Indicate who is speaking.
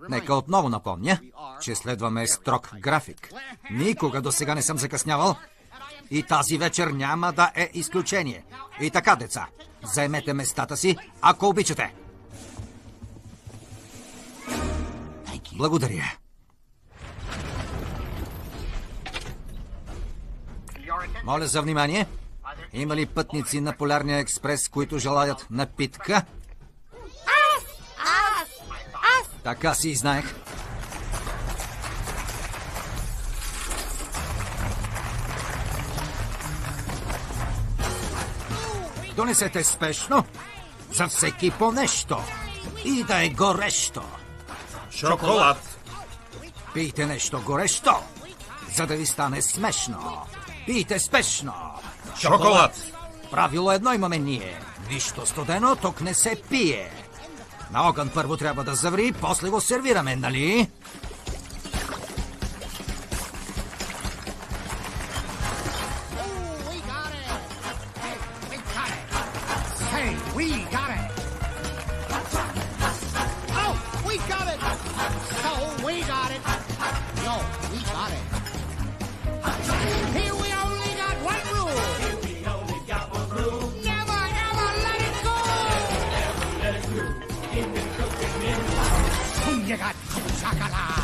Speaker 1: Нека отново напомня, че следваме строг график. Никога до сега не съм закъснявал и тази вечер няма да е изключение. И така, деца, заемете местата си, ако обичате. Благодаря. Моля за внимание. Има ли пътници на Полярния експрес, които желаят напитка?
Speaker 2: Аз!
Speaker 1: Така си и знаех. Донесете спешно за всеки по нещо. И да е горещо.
Speaker 3: Шоколад.
Speaker 1: Пийте нещо горещо, за да ви стане смешно. Пийте спешно.
Speaker 3: Шоколад.
Speaker 1: Правило едно имаме ние. Нищо студено тук не се пие. На огън първо трябва да заври, после го сервираме, нали?
Speaker 4: You got chocolate.